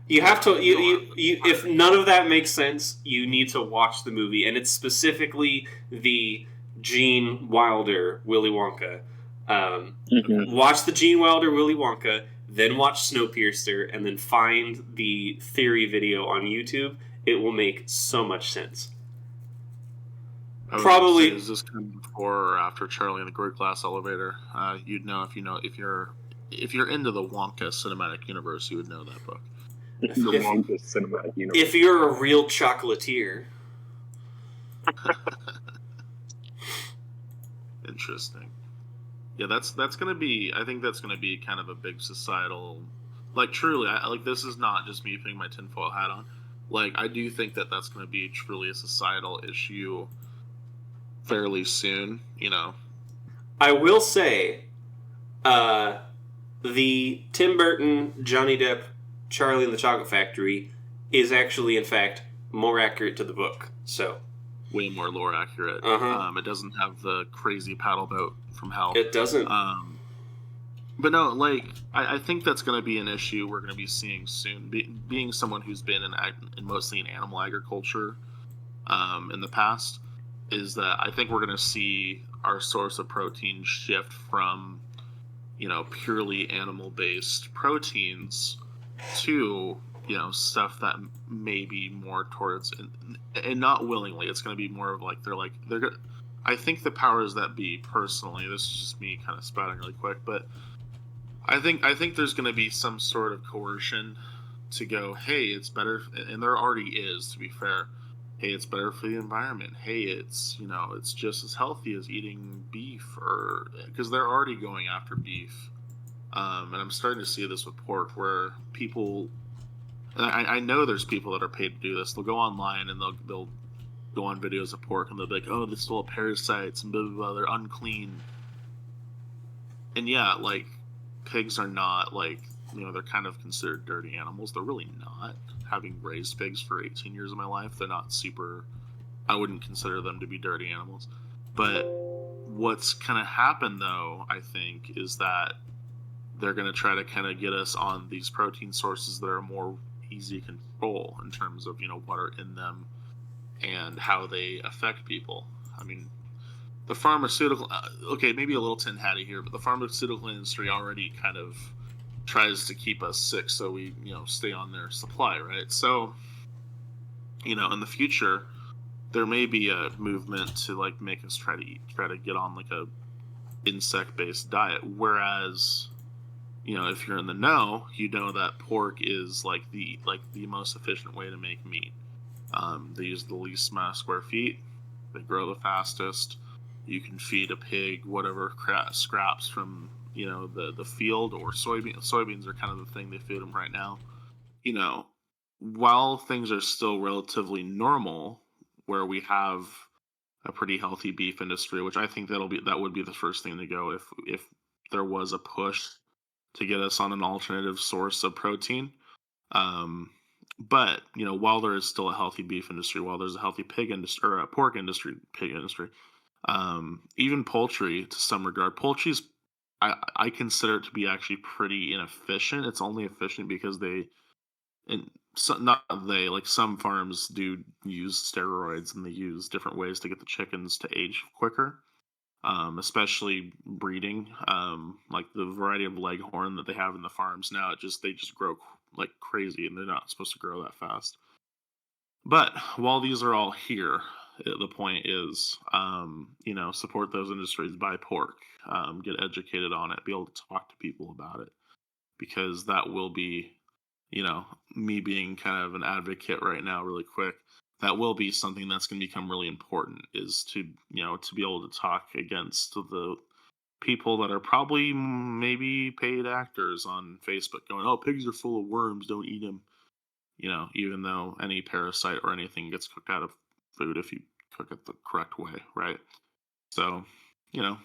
You have to. If none of that makes sense, you need to watch the movie, and it's specifically the Gene Wilder Willy Wonka. Watch the Gene Wilder Willy Wonka, then watch Snowpiercer, and then find the theory video on YouTube. It will make so much sense. Probably. Is this coming before or after Charlie and the Great Glass Elevator? You'd know if you're into the Wonka cinematic universe, you would know that book. The Wonka cinematic universe. If you're a real chocolatier. Interesting. Yeah, that's gonna be. I think that's gonna be kind of a big societal. Like truly, this is not just me putting my tinfoil hat on. Like I do think that's gonna be truly a societal issue. Fairly soon, I will say, the Tim Burton, Johnny Depp, Charlie and the Chocolate Factory is actually, in fact, more accurate to the book. So, way more lore accurate. It doesn't have the crazy paddle boat from hell. It doesn't. But no, I think that's going to be an issue we're going to be seeing soon. Being someone who's been in mostly in animal agriculture in the past, is that I think we're going to see our source of protein shift from, purely animal-based proteins to, stuff that may be more towards, and not willingly. It's going to be more of they're going. I think the powers that be, personally, this is just me kind of spouting really quick, but I think there's going to be some sort of coercion to go, hey, it's better, and there already is, to be fair. Hey, it's better for the environment. Hey, it's it's just as healthy as eating beef, or because they're already going after beef, and I'm starting to see this with pork, where people, and I know there's people that are paid to do this. They'll go online and they'll go on videos of pork and they'll be like, oh, this is full of parasites and blah blah blah. They're unclean, and yeah, pigs are not they're kind of considered dirty animals. They're really not. Having raised pigs for 18 years of my life, they're not super. I wouldn't consider them to be dirty animals. But what's kind of happened, though, I think, is that they're going to try to kind of get us on these protein sources that are more easy to control in terms of, what are in them and how they affect people. I mean, the pharmaceutical. Okay, maybe a little tin hatty here, but the pharmaceutical industry already kind of tries to keep us sick so we stay on their supply, right? So in the future there may be a movement to make us try to get on a insect based diet, whereas if you're in the know, that pork is the most efficient way to make meat. They use the least amount of square feet, they grow the fastest, you can feed a pig whatever scraps from the field, or soybeans are kind of the thing they feed them right now. While things are still relatively normal, where we have a pretty healthy beef industry, which I think that would be the first thing to go if there was a push to get us on an alternative source of protein. But while there is still a healthy beef industry, while there's a healthy pig industry or a pig industry, even poultry to some regard, poultry's I consider it to be actually pretty inefficient. It's only efficient because some farms do use steroids, and they use different ways to get the chickens to age quicker, especially breeding. Like the variety of leghorn that they have in the farms now, they just grow like crazy, and they're not supposed to grow that fast. But while these are all here, The point is, support those industries, buy pork, get educated on it, be able to talk to people about it, because that will be, me being kind of an advocate right now, really quick. That will be something that's going to become really important, is to, to be able to talk against the people that are probably maybe paid actors on Facebook going, oh, pigs are full of worms, don't eat them. Even though any parasite or anything gets cooked out of food if you cook it the correct way, right? So, you know,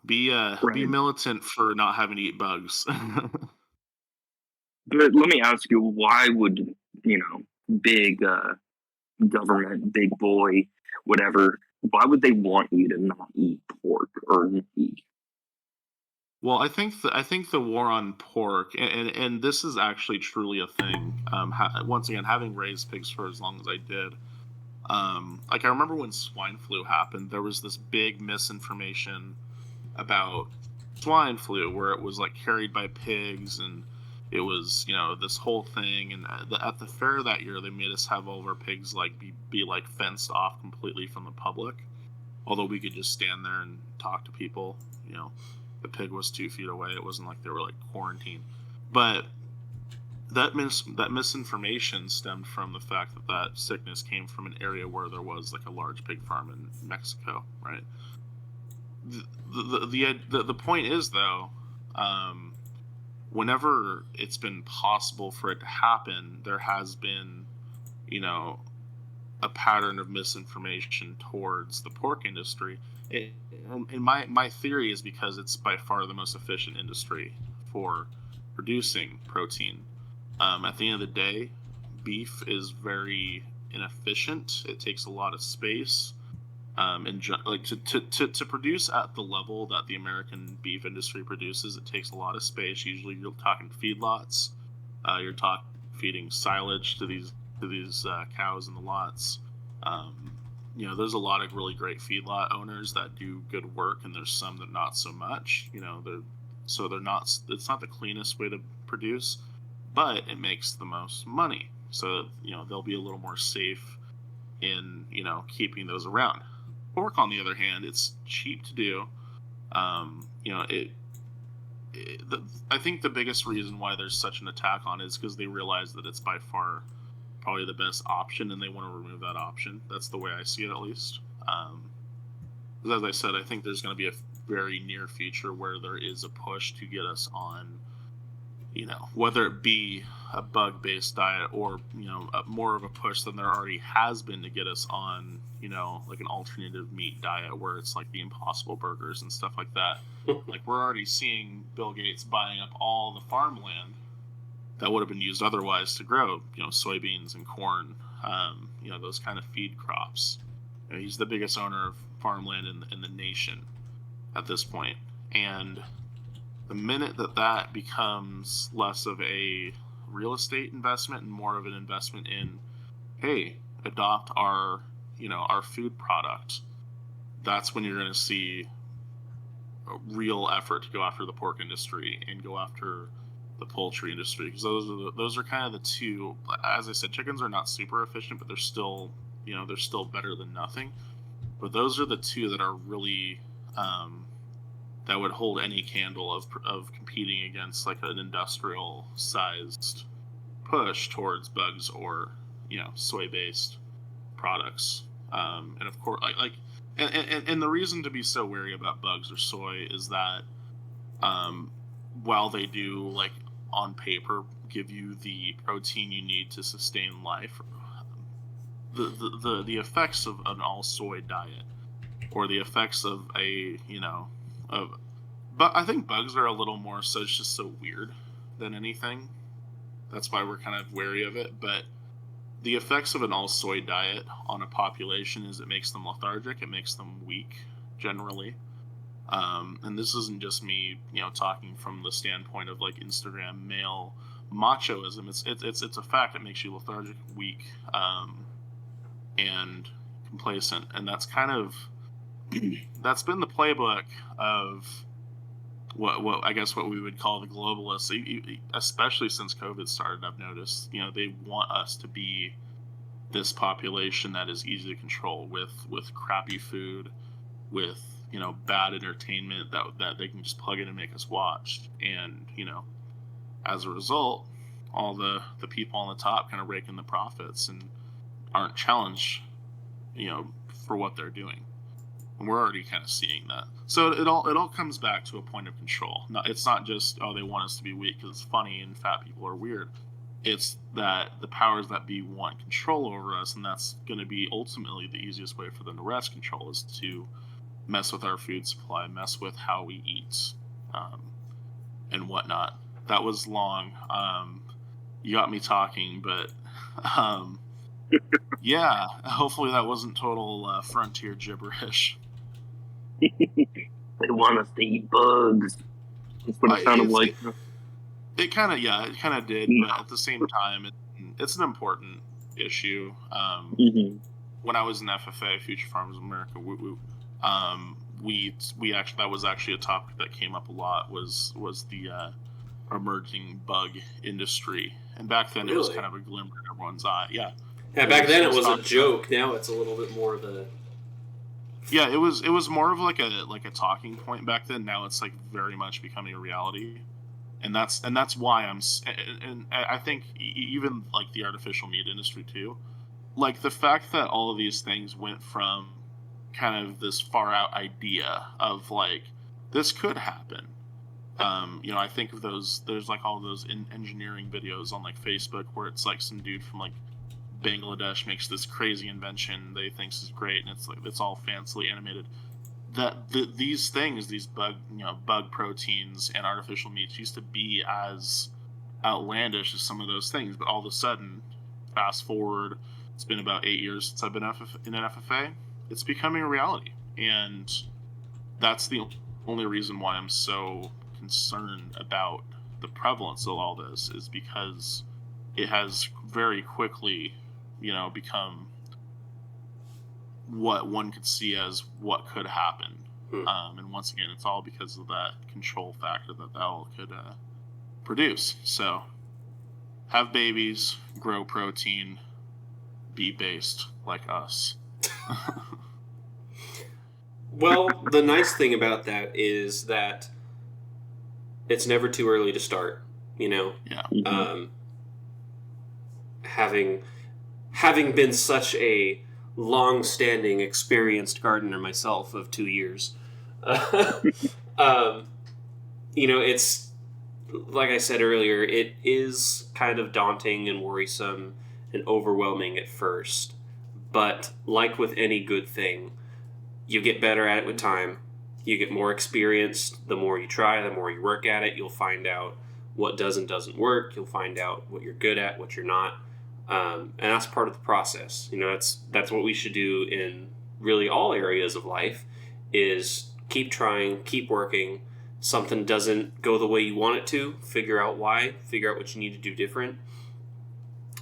be Right. militant for not having to eat bugs. But let me ask you, why would, big government, big boy, whatever, why would they want you to not eat pork or meat? Well, I think the war on pork, and this is actually truly a thing. Once again, having raised pigs for as long as I did, like I remember when swine flu happened, there was this big misinformation about swine flu where it was like carried by pigs, and it was this whole thing. And at the fair that year, they made us have all of our pigs like be like fenced off completely from the public, although we could just stand there and talk to people. The pig was 2 feet away. It wasn't like they were like quarantined. But that misinformation stemmed from the fact that sickness came from an area where there was like a large pig farm in Mexico, right? The point is, though, whenever it's been possible for it to happen, there has been, a pattern of misinformation towards the pork industry. And my theory is because it's by far the most efficient industry for producing protein. At the end of the day, beef is very inefficient. It takes a lot of space. Like to produce at the level that the American beef industry produces, it takes a lot of space. Usually, you're talking feedlots. You're talking feeding silage to these cows in the lots. There's a lot of really great feedlot owners that do good work, and there's some that not so much. They're not. It's not the cleanest way to produce, but it makes the most money. So they'll be a little more safe in keeping those around. Pork, on the other hand, it's cheap to do. I think the biggest reason why there's such an attack on it is because they realize that it's by far probably the best option, and they want to remove that option. That's the way I see it, at least. As I said, I think there's going to be a very near future where there is a push to get us on, whether it be a bug-based diet or, more of a push than there already has been to get us on, like an alternative meat diet where it's like the Impossible Burgers and stuff like that. Like, we're already seeing Bill Gates buying up all the farmland that would have been used otherwise to grow, soybeans and corn, those kind of feed crops. He's the biggest owner of farmland in the nation at this point. And the minute that becomes less of a real estate investment and more of an investment in, hey, adopt our food product, that's when you're going to see a real effort to go after the pork industry and go after the poultry industry, because those are kind of the two. As I said, chickens are not super efficient, but they're still better than nothing. But those are the two that are really that would hold any candle of competing against like an industrial sized push towards bugs or soy based products. And of course, and the reason to be so wary about bugs or soy is that while they do, like, on paper give you the protein you need to sustain life, the effects of an all soy diet or the effects of but I think bugs are a little more so, it's just so weird than anything. That's why we're kind of wary of it. But the effects of an all soy diet on a population is it makes them lethargic, it makes them weak generally. And this isn't just me, talking from the standpoint of like Instagram male machoism. It's a fact. It makes you lethargic, weak, and complacent, and that's kind of that's been the playbook of what I guess what we would call the globalists, especially since COVID started. I've noticed, they want us to be this population that is easy to control with crappy food, with, you know, bad entertainment that they can just plug in and make us watch. And, you know, as a result, all the people on the top kind of rake in the profits and aren't challenged, you know, for what they're doing. And we're already kind of seeing that. So it all comes back to a point of control. It's not just, oh, they want us to be weak because it's funny and fat people are weird. It's that the powers that be want control over us, and that's going to be ultimately the easiest way for them to wrest control, is to mess with our food supply, mess with how we eat, and whatnot. That was long. You got me talking, but yeah, hopefully that wasn't total frontier gibberish. They want us to eat bugs. That's what it sounded like. It kind of did, but at the same time, it's an important issue. When I was in FFA, Future Farmers of America, we actually, that was actually a topic that came up a lot, was the emerging bug industry. And back then, It was kind of a glimmer in everyone's eye. Yeah, back then it was a joke. Now it's a little bit more of a... Yeah, it was more of like a talking point back then. Now it's like very much becoming a reality. And that's why and I think even like the artificial meat industry too, like the fact that all of these things went from kind of this far out idea of like, this could happen. You know, I think of there's like all those engineering videos on like Facebook where it's like some dude from like Bangladesh makes this crazy invention they thinks is great, and it's like, it's all fancily animated. These things, these bug proteins and artificial meats used to be as outlandish as some of those things, but all of a sudden, fast forward, it's been about 8 years since I've been in an FFA, it's becoming a reality. And that's the only reason why I'm so concerned about the prevalence of all this, is because it has very quickly, you know, become what one could see as what could happen. And once again, it's all because of that control factor that all could produce. So have babies, grow protein, be based like us. Well, the nice thing about that is that it's never too early to start, you know? Yeah. Having been such a long-standing, experienced gardener myself of 2 years, you know, it's, like I said earlier, it is kind of daunting and worrisome and overwhelming at first, but like with any good thing, you get better at it with time. You get more experienced. The more you try, the more you work at it, you'll find out what does and doesn't work. You'll find out what you're good at, what you're not. And that's part of the process. You know, that's what we should do in really all areas of life, is keep trying, keep working. Something doesn't go the way you want it to, figure out why, figure out what you need to do different.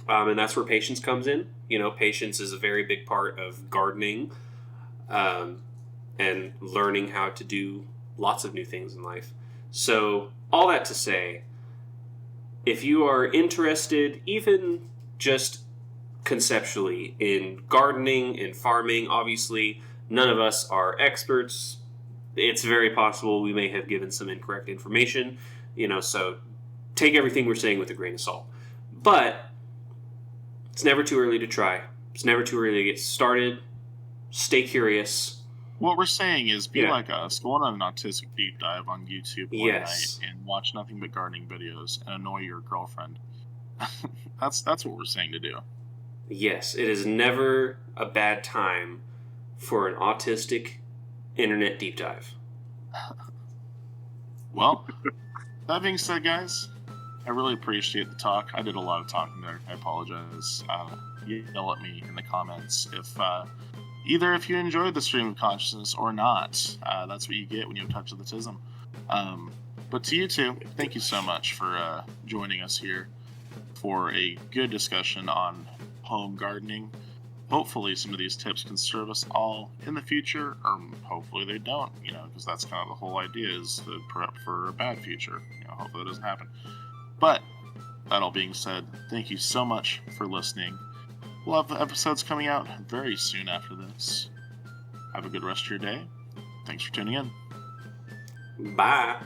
And that's where patience comes in. You know, patience is a very big part of gardening, and learning how to do lots of new things in life. So all that to say, if you are interested, even just conceptually, in gardening, in farming, obviously none of us are experts. It's very possible we may have given some incorrect information, you know, so take everything we're saying with a grain of salt. But it's never too early to try. It's never too early to get started. Stay curious. What we're saying is, be like us. Go on an autistic deep dive on YouTube one night and watch nothing but gardening videos and annoy your girlfriend. That's what we're saying to do. Yes, it is never a bad time for an autistic internet deep dive. Well, that being said, guys, I really appreciate the talk. I did a lot of talking there. I apologize. Yell at me in the comments if either if you enjoyed the stream of consciousness or not. That's what you get when you have a touch of the tism. But to you two, thank you so much for joining us here for a good discussion on home gardening. Hopefully some of these tips can serve us all in the future, or hopefully they don't, you know, because that's kind of the whole idea, is to prep for a bad future. You know, hopefully it doesn't happen. But that all being said, thank you so much for listening. We'll have episodes coming out very soon after this. Have a good rest of your day. Thanks for tuning in. Bye.